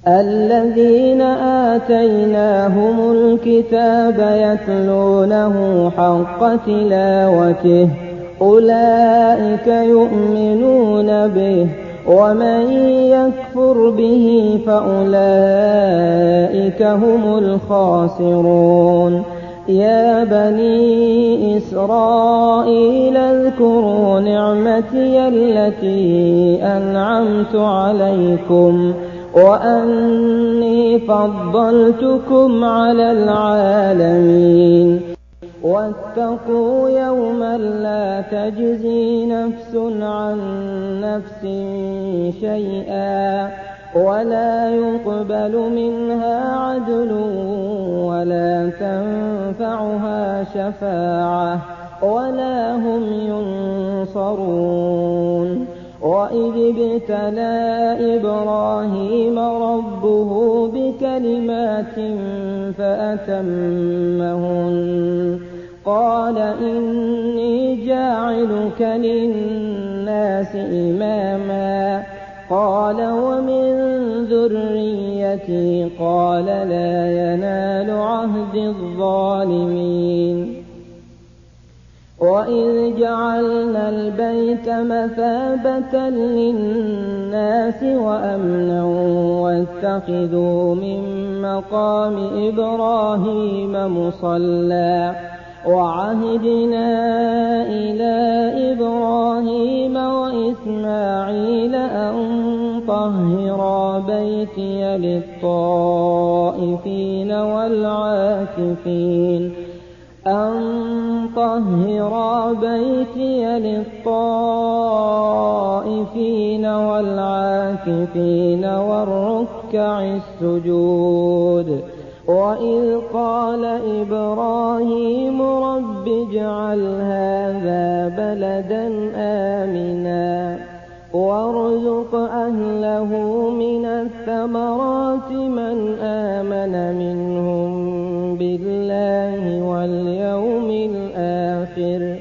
الذين آتيناهم الكتاب يتلونه حق تلاوته أولئك يؤمنون به ومن يكفر به فأولئك هم الخاسرون يا بني إسرائيل اذكروا نعمتي التي أنعمت عليكم وأني فضلتكم على العالمين واتقوا يوما لا تجزي نفس عن نفس شيئا ولا يقبل منها عدل ولا تنفعها شفاعة ولا هم ينصرون وإذ ابتلى إبراهيم ربه بكلمات فأتمهن قال إني جاعلك للناس إماما قال ومن ذريتي قال لا ينال عهد الظالمين وإذ جعلنا البيت مثابة للناس وأمنا واتخذوا من مقام إبراهيم مصلى وعهدنا إلى إبراهيم وإسماعيل أن طهرا بيتي للطائفين والعاكفين والركع السجود وإذ قال إبراهيم رب اجعل هذا بلدا آمنا وارزق أهله من الثمرات من آمن منهم بالله واليوم الآخر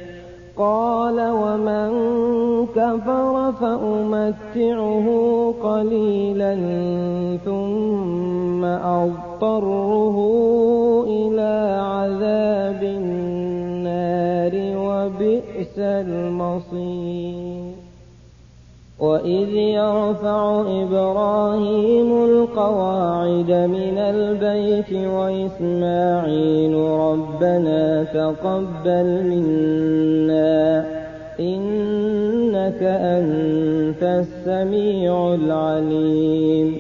قال ومن كفر فأمتعه قليلا ثم أضطره إلى عذاب النار وبئس المصير وإذ يرفع إبراهيم القواعد من البيت وإسماعيل ربنا تقبل منا إنك أنت السميع العليم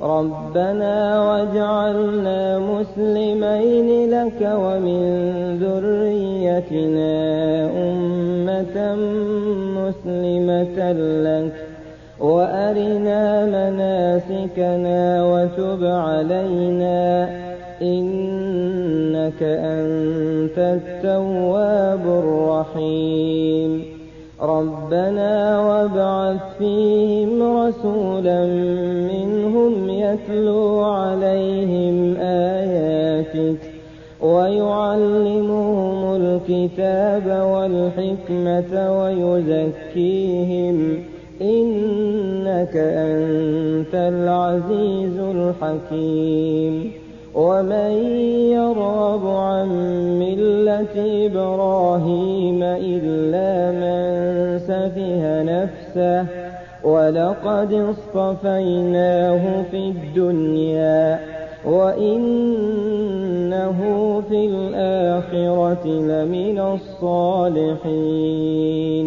ربنا واجعلنا مسلمين لك ومن ذريتنا أمة مسلمة لك وأرنا مناسكنا وتب علينا إنك أنت التواب الرحيم ربنا وابعث فيهم رسولا منهم يتلو عليهم آياتك ويعلمهم الكتاب والحكمة ويزكيهم إنك أنت العزيز الحكيم ومن يرغب عن ملة إبراهيم إلا من سفه نفسه ولقد اصطفيناه في الدنيا وإنه في الآخرة لمن الصالحين